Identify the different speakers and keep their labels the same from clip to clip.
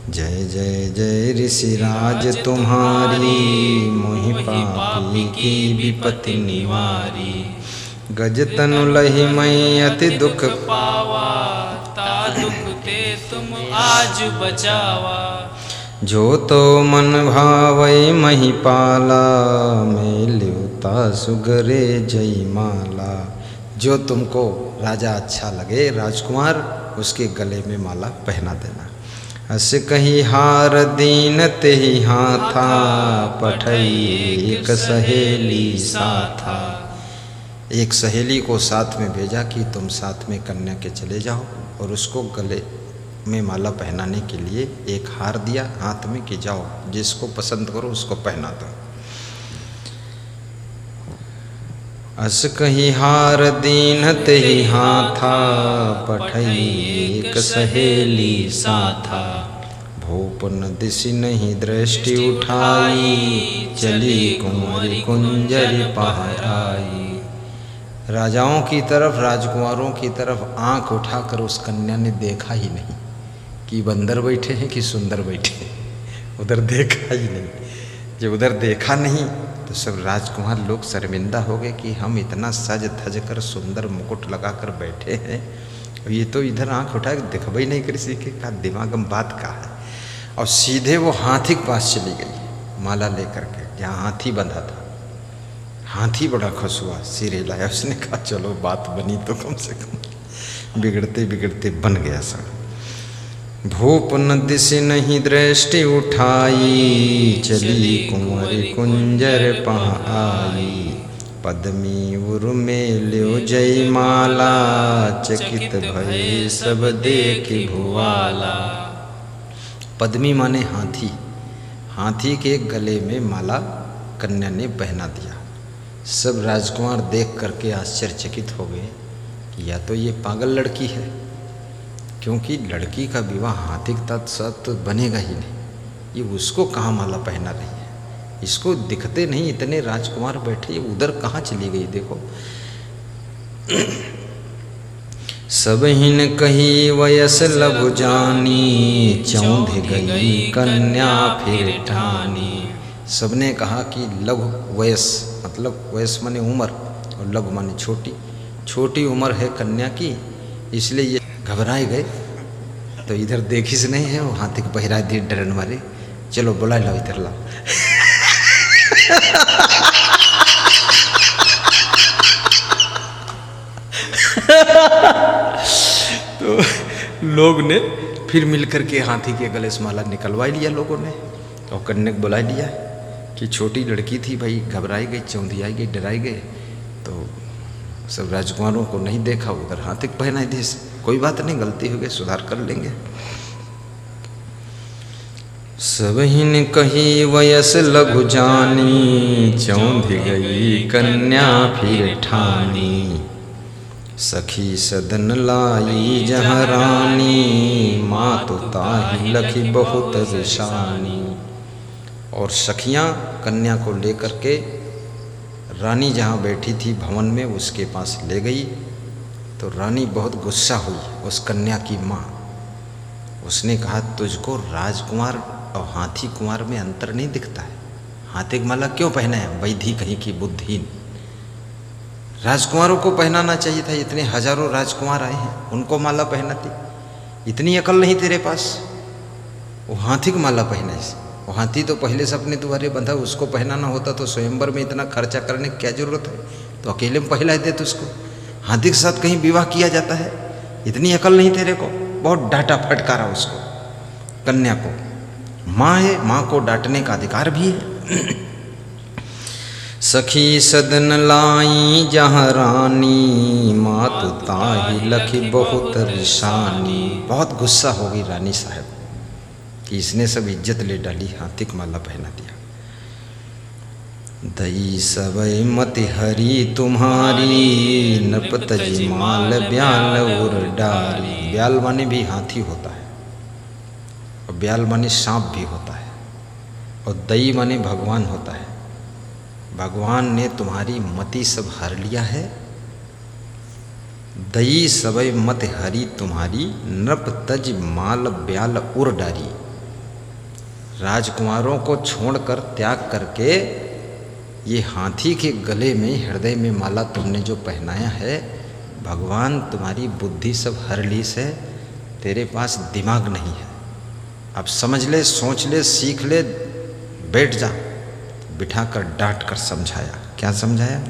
Speaker 1: जय जय जय ऋषिराज तुम्हारी, मोहि पापी की विपत्ति निवारी। गज तनु लहि मई अति दुख
Speaker 2: पावा, ता दुख ते तुम आज बचावा।
Speaker 1: जो तो मन भावै महिपाला, मैं ल्युता सुगरे जय माला। जो तुमको राजा अच्छा लगे, राजकुमार, उसके गले में माला पहना देना। अस कही हार दीन तेहि हाथा, पठई एक सहेली साथा। एक सहेली को साथ में भेजा कि तुम साथ में कन्या के चले जाओ, और उसको गले में माला पहनाने के लिए एक हार दिया हाथ में कि जाओ जिसको पसंद करो उसको पहना दो। अस कही हार दीन तेहि हाथा, पठई एक सहेली साथा। भूप न दिशि नहीं दृष्टि उठाई, चली कुंवरी कुंजरी पहराई। राजाओं की तरफ, राजकुमारों की तरफ आंख उठाकर उस कन्या ने देखा ही नहीं कि बंदर बैठे हैं कि सुंदर बैठे हैं, उधर देखा ही नहीं। जब उधर देखा नहीं तो सब राजकुमार लोग शर्मिंदा हो गए कि हम इतना सज धज कर सुंदर मुकुट लगाकर बैठे हैं, और ये तो इधर आंख उठा के देखबे ही नहीं किसी के, का दिमाग में बात का है। और सीधे वो हाथी के पास चली गई माला लेकर के, जहाँ हाथी बंधा था। हाथी बड़ा खुश हुआ, सिर हिलाया, उसने कहा चलो बात बनी तो कम से कम। बिगड़ते बिगड़ते बन गया सब। भूप न दिशि नहीं दृष्टि उठाई, चली कुंवरी कुंजर पहाई। पद्मी उर में ल्यो जय माला, चकित भय सब देखि भुआला। पद्मी माने हाथी, हाथी के गले में माला कन्या ने पहना दिया। सब राजकुमार देख करके आश्चर्यचकित हो गए कि या तो ये पागल लड़की है, क्योंकि लड़की का विवाह हाथी के साथ तो बनेगा ही नहीं। ये उसको कहाँ माला पहना रही है, इसको दिखते नहीं इतने राजकुमार बैठे, ये उधर कहाँ चली गई देखो। सब हिन कही वयस लघु जानी, चौंध गई कन्या फिर ठानी। सबने कहा कि लघु वयस मतलब वयस माने उम्र, और लघु माने छोटी, छोटी उम्र है कन्या की, इसलिए ये घबराए गए। तो इधर देखी से नहीं है, वो हाथी को बहिरा दिए डरन मारे। चलो बुला लो इधर ला। तो लोग ने फिर मिलकर के हाथी के गले से माला निकलवा लिया लोगों ने, और कन्या को बुला लिया कि छोटी लड़की थी भाई, घबराई गई, चौंधियाई गई, डराई गए। तो सब राजकुमारों को नहीं देखा, उधर हाथी को पहनाई दी। कोई बात नहीं, गलती हो गई, सुधार कर लेंगे। सब हिन कही वयस लघु जानी, चौंध गई कन्या फिर ठानी। सखी सदन लाई जहाँ रानी, मातु ताहि लखी बहुत रिशानी। और सखियाँ कन्या को लेकर के रानी जहाँ बैठी थी भवन में उसके पास ले गई। तो रानी बहुत गुस्सा हुई उस कन्या की माँ। उसने कहा तुझको राजकुमार और हाथी कुमार में अंतर नहीं दिखता है, हाथी की माला क्यों पहना है, वैधी कहीं की बुद्धिहीन। राजकुमारों को पहनाना चाहिए था, इतने हजारों राजकुमार आए हैं उनको माला पहनाती, इतनी अकल नहीं तेरे पास। वो हाथी की माला पहना है, वो हाथी तो पहले से अपने द्वारे बंधा, उसको पहनाना होता तो स्वयंवर में इतना खर्चा करने की क्या जरूरत है, तो अकेले में पहला देते उसको। हाथी के साथ कहीं विवाह किया जाता है, इतनी अकल नहीं तेरे को। बहुत डांटा फटकारा उसको, कन्या को। माँ है, माँ को डांटने का अधिकार भी है। सखी सदन लाई जहाँ रानी, मातु ताहि लखी बहुत रिशानी। बहुत गुस्सा हो गई रानी साहब कि इसने सब इज्जत ले डाली, हाथी की माला पहना दिया। दई सबई मति हरी तुम्हारी, नप तजी माल ब्याल उर डारी। ब्याल माने भी हाथी होता है, और ब्याल माने सांप भी होता है, और दई माने भगवान होता है। भगवान ने तुम्हारी मति सब हर लिया है। दई सबई मत हरी तुम्हारी, नृप तज माल ब्याल उर डारी। राजकुमारों को छोड़कर त्याग करके ये हाथी के गले में हृदय में माला तुमने जो पहनाया है, भगवान तुम्हारी बुद्धि सब हर ली से, तेरे पास दिमाग नहीं है। अब समझ ले, सोच ले, सीख ले, बैठ जा। बिठाकर डांट कर समझाया। क्या समझाया?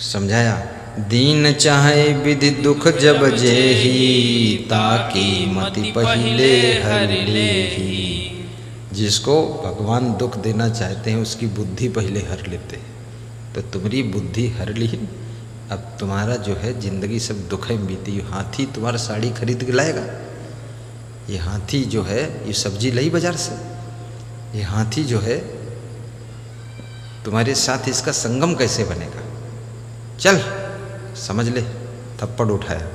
Speaker 1: समझाया, दीन चाहे विधि दुख जब जेही, ताकि मति पहिले हर लेही। जिसको भगवान दुख देना चाहते हैं उसकी बुद्धि पहले हर लेते हैं। तो तुम्हारी बुद्धि हर ली, अब तुम्हारा जो है जिंदगी सब दुख में बीती। हाथी तुम्हारा साड़ी खरीद के लाएगा? ये हाथी जो है, ये सब्जी लाई बाजार से, ये हाथी जो है तुम्हारे साथ इसका संगम कैसे बनेगा? चल समझ ले। थप्पड़ उठाया।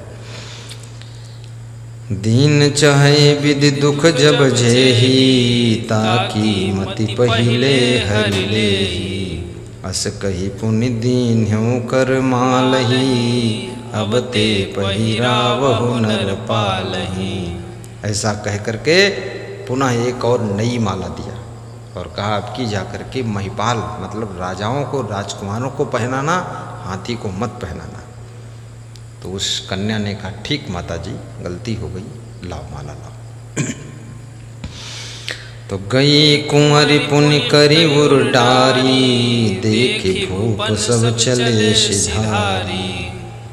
Speaker 1: दीन चाहे विधि दुख जब जेही, ताकि मति पहिले हर लेही। अस कही पुनि दीन ह्यों कर मालही, अब ते पहिरावहु नर पालही। ऐसा कह करके पुनः एक और नई माला दिया और कहा, अब की जा करके महिपाल मतलब राजाओं को, राजकुमारों को पहनाना, हाथी को मत पहनाना। तो उस कन्या ने कहा, ठीक माता जी, गलती हो गई, लाओ माला लाओ। तो गई कुंवरी पुनि करी उरडारी, देखे भूप सब चले सिधारी।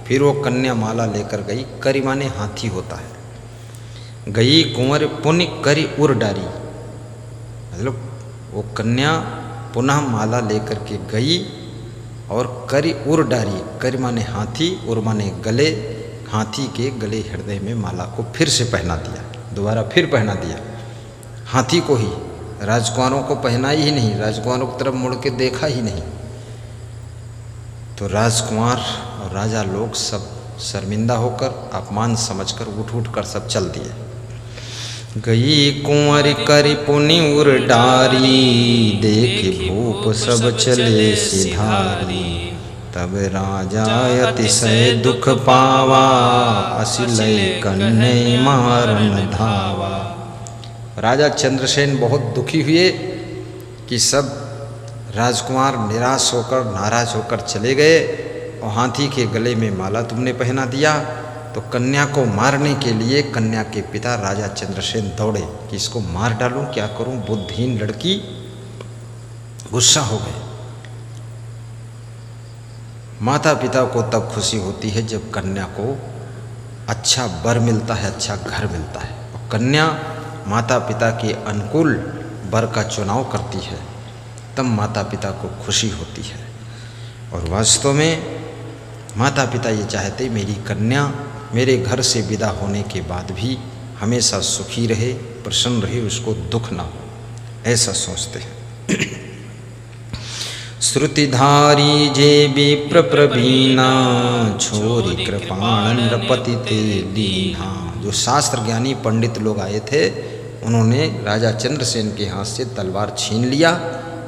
Speaker 1: फिर वो कन्या माला लेकर गई। करी माने हाथी होता है। गई कुंवर पुनि करी उरडारी, मतलब वो कन्या पुनः माला लेकर के गई और करी उर डारी। करी माने हाथी, उर माने गले। हाथी के गले हृदय में माला को फिर से पहना दिया, दोबारा फिर पहना दिया। हाथी को ही, राजकुमारों को पहनाई ही नहीं, राजकुमारों की तरफ मुड़ के देखा ही नहीं। तो राजकुमार और राजा लोग सब शर्मिंदा होकर, अपमान समझकर उठ उठ कर सब चल दिए। गई कुंवर करी पुनि उर डारी, देखे भूप सब चले सिधारी। तब राजा अतिशय दुख पावा, असिलय कन्या मारन धावा। राजा चंद्रसेन बहुत दुखी हुए कि सब राजकुमार निराश होकर, नाराज होकर चले गए और हाथी के गले में माला तुमने पहना दिया। तो कन्या को मारने के लिए कन्या के पिता राजा चंद्रसेन दौड़े कि इसको मार डालूं, क्या करूं, बुद्धिहीन लड़की। गुस्सा हो गए। माता पिता को तब खुशी होती है जब कन्या को अच्छा वर मिलता है, अच्छा घर मिलता है। और कन्या माता पिता के अनुकूल वर का चुनाव करती है, तब माता पिता को खुशी होती है। और वास्तव में माता पिता ये चाहते मेरी कन्या मेरे घर से विदा होने के बाद भी हमेशा सुखी रहे, प्रसन्न रहे, उसको दुख ना हो, ऐसा सोचते हैं। श्रुतिधारी जे विप्र प्रवीणा, छोरी कृपाण नृपति ते दीना। जो शास्त्र ज्ञानी पंडित लोग आए थे, उन्होंने राजा चंद्रसेन के हाथ से तलवार छीन लिया।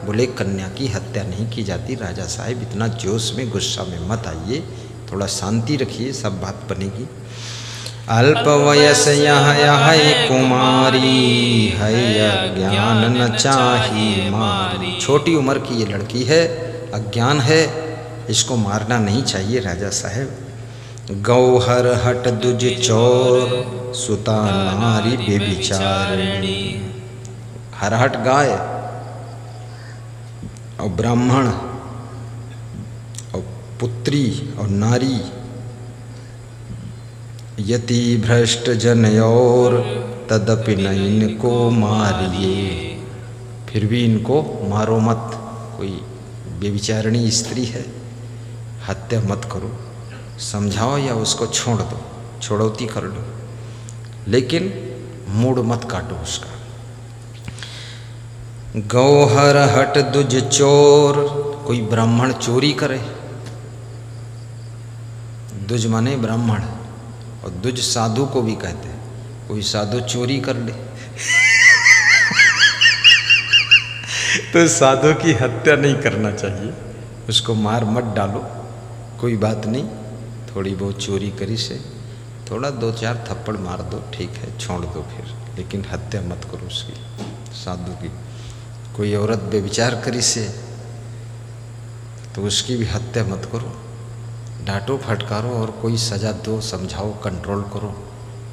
Speaker 1: बोले, कन्या की हत्या नहीं की जाती। राजा साहब इतना जोश में, गुस्सा में मत आइए, थोड़ा शांति रखिए, सब बात बनेगी। अल्प वयस यह कुमारी, है अज्ञान न चाही मारी। छोटी उम्र की ये लड़की है, अज्ञान है, इसको मारना नहीं चाहिए राजा साहब। गौहर हट दुज चोर, सुता नारी बेबिचारिणी। हरहट गाय और ब्राह्मण और पुत्री और नारी, यति भ्रष्ट जन और तदपि न इनको मारिए। फिर भी इनको मारो मत। कोई बेविचारणी स्त्री है, हत्या मत करो, समझाओ या उसको छोड़ दो, छोड़ौती कर लो, लेकिन मूड मत काटो उसका। गौहर हट दुज चोर, कोई ब्राह्मण चोरी करे। दुज माने ब्राह्मण, और दुज साधु को भी कहते हैं। कोई साधु चोरी कर ले तो साधु की हत्या नहीं करना चाहिए, उसको मार मत डालो, कोई बात नहीं, थोड़ी बहुत चोरी करी से थोड़ा 2-4 थप्पड़ मार दो, ठीक है, छोड़ दो फिर, लेकिन हत्या मत करो उसकी, साधु की। कोई औरत बेविचार करी से तो उसकी भी हत्या मत करो, डांटो फटकारो और कोई सज़ा दो, समझाओ, कंट्रोल करो,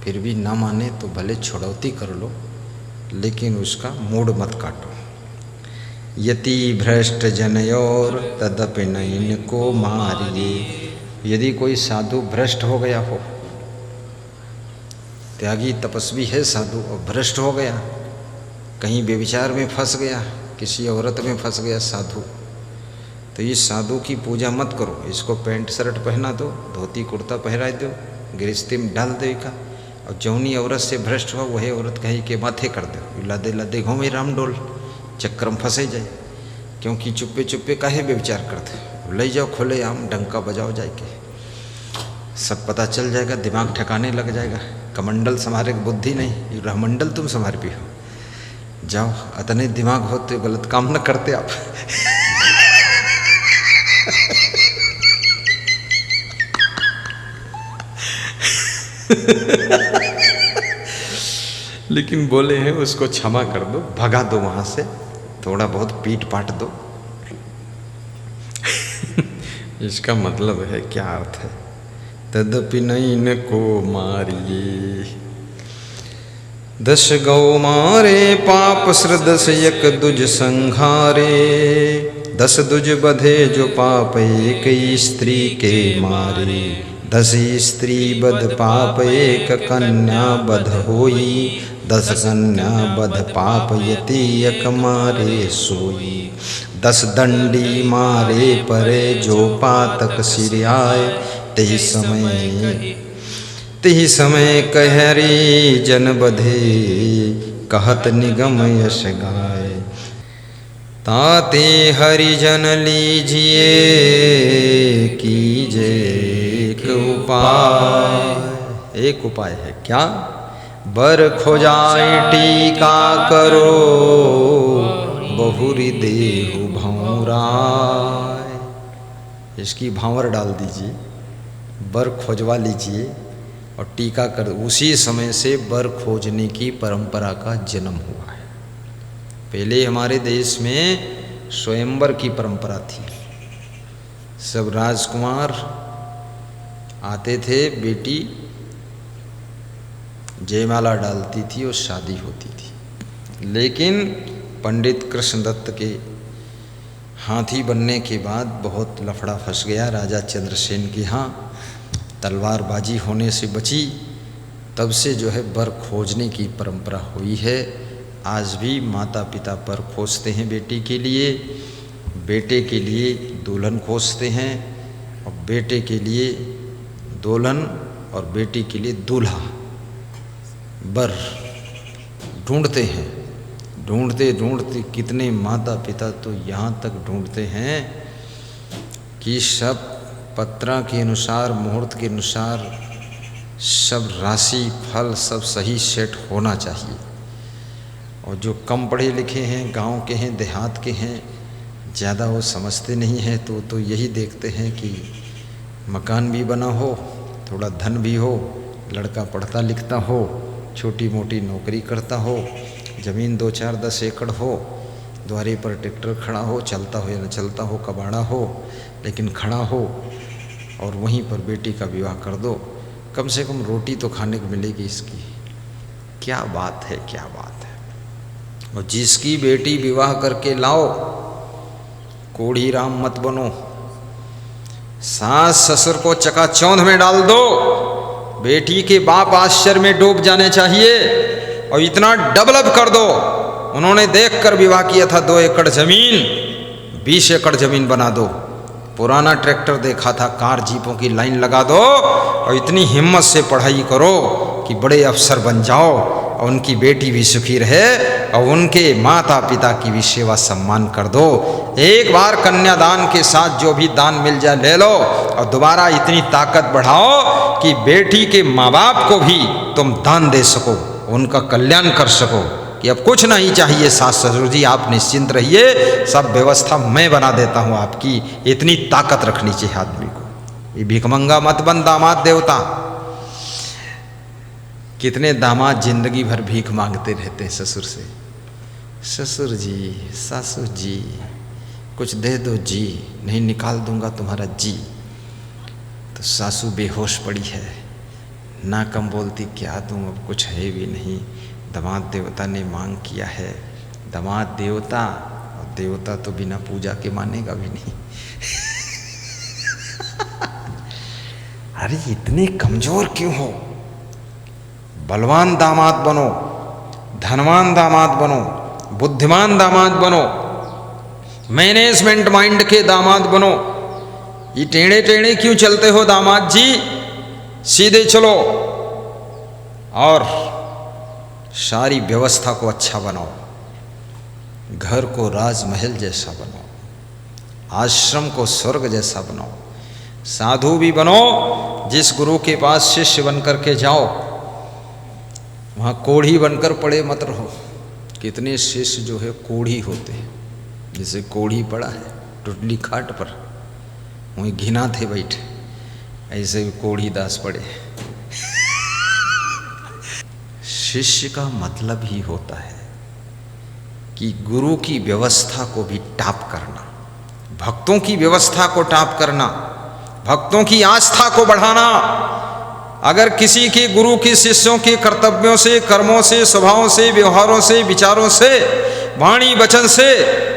Speaker 1: फिर भी ना माने तो भले छुड़ौती कर लो, लेकिन उसका मूड मत काटो। यति भ्रष्ट जनयोर तदपि नैन को मारिए। यदि कोई साधु भ्रष्ट हो गया हो, त्यागी तपस्वी है साधु और भ्रष्ट हो गया, कहीं बेविचार में फंस गया, किसी औरत में फंस गया साधु, तो इस साधु की पूजा मत करो। इसको पैंट शर्ट पहना दो, धोती कुर्ता पहरा दो, गृहस्थी में डाल दो का, और जौनी औरत से भ्रष्ट हुआ वही औरत कहीं के माथे कर दो, लादे लादे घूमे रामडोल, चक्कर में फंसे जाए। क्योंकि चुप्पे चुप्पे काहे बेविचार करते, ले जाओ खुले आम, डंका बजाओ जाके, सब पता चल जाएगा, दिमाग ठिकाने लग जाएगा। कमंडल संभारे बुद्धि नहीं, ये रहमंडल तुम संभार भी हो। जाओ, अतने दिमाग हो तो गलत काम न करते आप। लेकिन बोले हैं उसको क्षमा कर दो, भगा दो वहां से, थोड़ा बहुत पीट पाट दो। इसका मतलब है, क्या अर्थ है? तदपि नैन को मारिए। 10 गौ मारे पाप श्रदस यक दुज संघारे। 10 दुज बधे जो पाप एक स्त्री के मारे। 10 स्त्री बध पाप एक कन्या बध होई। 10 कन्या बध पाप यति यक मारे सोई। 10 दंडी मारे परे जो पातक सिरियाए। तेहि समय कहरी जन बधे। कहत निगम यश गाय। ताते हरिजन लीजिए कीजे एक उपाय। एक उपाय है, क्या? बर खोजाए टीका करो। बहुरी देहु भौराय। इसकी भांवर डाल दीजिए, बर खोजवा लीजिए और टीका कर। उसी समय से बर खोजने की परंपरा का जन्म हुआ है। पहले हमारे देश में स्वयंवर की परंपरा थी। सब राजकुमार आते थे, बेटी जयमाला डालती थी और शादी होती थी। लेकिन पंडित कृष्णदत्त के हाथी बनने के बाद बहुत लफड़ा फंस गया राजा चंद्रसेन के यहाँ। तलवारबाजी होने से बची, तब से जो है बर खोजने की परंपरा हुई है। आज भी माता पिता बर खोजते हैं बेटी के लिए, बेटे के लिए दुल्हन खोजते हैं, और बेटे के लिए दुल्हन और बेटी के लिए दूल्हा बर ढूंढते हैं। ढूंढते ढूंढते कितने माता पिता तो यहाँ तक ढूंढते हैं कि सब पत्रा के अनुसार, मुहूर्त के अनुसार सब राशि फल सब सही सेट होना चाहिए। और जो कम पढ़े लिखे हैं, गांव के हैं, देहात के हैं, ज़्यादा वो समझते नहीं हैं, तो यही देखते हैं कि मकान भी बना हो, थोड़ा धन भी हो, लड़का पढ़ता लिखता हो, छोटी मोटी नौकरी करता हो, ज़मीन 2-4-10 एकड़ हो, द्वारे पर ट्रैक्टर खड़ा हो, चलता हो या न चलता हो, कबाड़ा हो, लेकिन खड़ा हो, और वहीं पर बेटी का विवाह कर दो। कम से कम रोटी तो खाने को मिलेगी इसकी। क्या बात है, क्या बात है। और जिसकी बेटी विवाह करके लाओ, कोढ़ी राम मत बनो। सास ससुर को चकाचौंध में डाल दो। बेटी के बाप आश्चर्य में डूब जाने चाहिए, और इतना डेवलप कर दो। उन्होंने देखकर विवाह किया था 2 एकड़ जमीन, 20 एकड़ जमीन बना दो। पुराना ट्रैक्टर देखा था, कार जीपों की लाइन लगा दो, और इतनी हिम्मत से पढ़ाई करो कि बड़े अफसर बन जाओ, और उनकी बेटी भी सुखी रहे, और उनके माता पिता की भी सेवा सम्मान कर दो। एक बार कन्यादान के साथ जो भी दान मिल जाए ले लो, और दोबारा इतनी ताकत बढ़ाओ कि बेटी के माँ बाप को भी तुम दान दे सको, उनका कल्याण कर सको कि अब कुछ नहीं चाहिए सास ससुर जी, आप निश्चिंत रहिए, सब व्यवस्था मैं बना देता हूँ आपकी। इतनी ताकत रखनी चाहिए आदमी को। ये भिखमंगा मत बन दामाद देवता। कितने दामाद जिंदगी भर भीख मांगते रहते हैं ससुर से, ससुर जी, सासू जी, कुछ दे दो जी, नहीं निकाल दूंगा तुम्हारा जी। तो सासू बेहोश पड़ी है, ना कम बोलती क्या दूं, अब कुछ है भी नहीं। दामाद देवता ने मांग किया है, दामाद देवता, और देवता तो बिना पूजा के मानेगा भी नहीं। अरे इतने कमजोर क्यों हो? बलवान दामाद बनो, धनवान दामाद बनो, बुद्धिमान दामाद बनो, मैनेजमेंट माइंड के दामाद बनो। ये टेढ़े टेढ़े क्यों चलते हो दामाद जी? सीधे चलो और सारी व्यवस्था को अच्छा बनाओ, घर को राजमहल जैसा बनाओ, आश्रम को स्वर्ग जैसा बनाओ, साधु भी बनो। जिस गुरु के पास शिष्य बनकर के जाओ, वहाँ कोढ़ी बनकर पड़े मत रहो। कितने शिष्य जो है कोढ़ी होते हैं, जैसे कोढ़ी पड़ा है टुटली खाट पर, वहीं घिना थे बैठे, ऐसे भी कोढ़ी दास पड़े। शिष्य का मतलब ही होता है कि गुरु की व्यवस्था को भी टाप करना, भक्तों की व्यवस्था को टाप करना, भक्तों की आस्था को बढ़ाना। अगर किसी के गुरु के शिष्यों के कर्तव्यों से, कर्मों से, स्वभावों से, व्यवहारों से, विचारों से, वाणी वचन से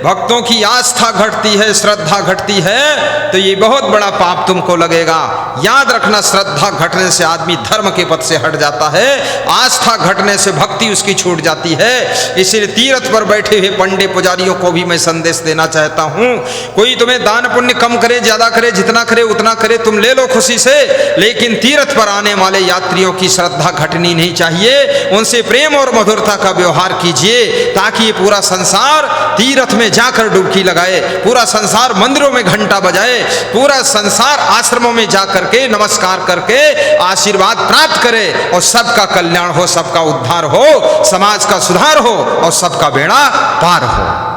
Speaker 1: भक्तों की आस्था घटती है, श्रद्धा घटती है, तो ये बहुत बड़ा पाप तुमको लगेगा। याद रखना, श्रद्धा घटने से आदमी धर्म के पथ से हट जाता है, आस्था घटने से भक्ति उसकी छूट जाती है। इसलिए तीर्थ पर बैठे हुए पंडे पुजारियों को भी मैं संदेश देना चाहता हूँ, कोई तुम्हें दान पुण्य कम करे ज्यादा करे, जितना करे उतना करे, तुम ले लो खुशी से, लेकिन तीर्थ पर आने वाले यात्रियों की श्रद्धा घटनी नहीं चाहिए। उनसे प्रेम और मधुरता का व्यवहार कीजिए, ताकि ये पूरा संसार तीर्थ में जाकर डुबकी लगाए, पूरा संसार मंदिरों में घंटा बजाए, पूरा संसार आश्रमों में जाकर के नमस्कार करके आशीर्वाद प्राप्त करे, और सबका कल्याण हो, सबका उद्धार हो, समाज का सुधार हो और सबका बेड़ा पार हो।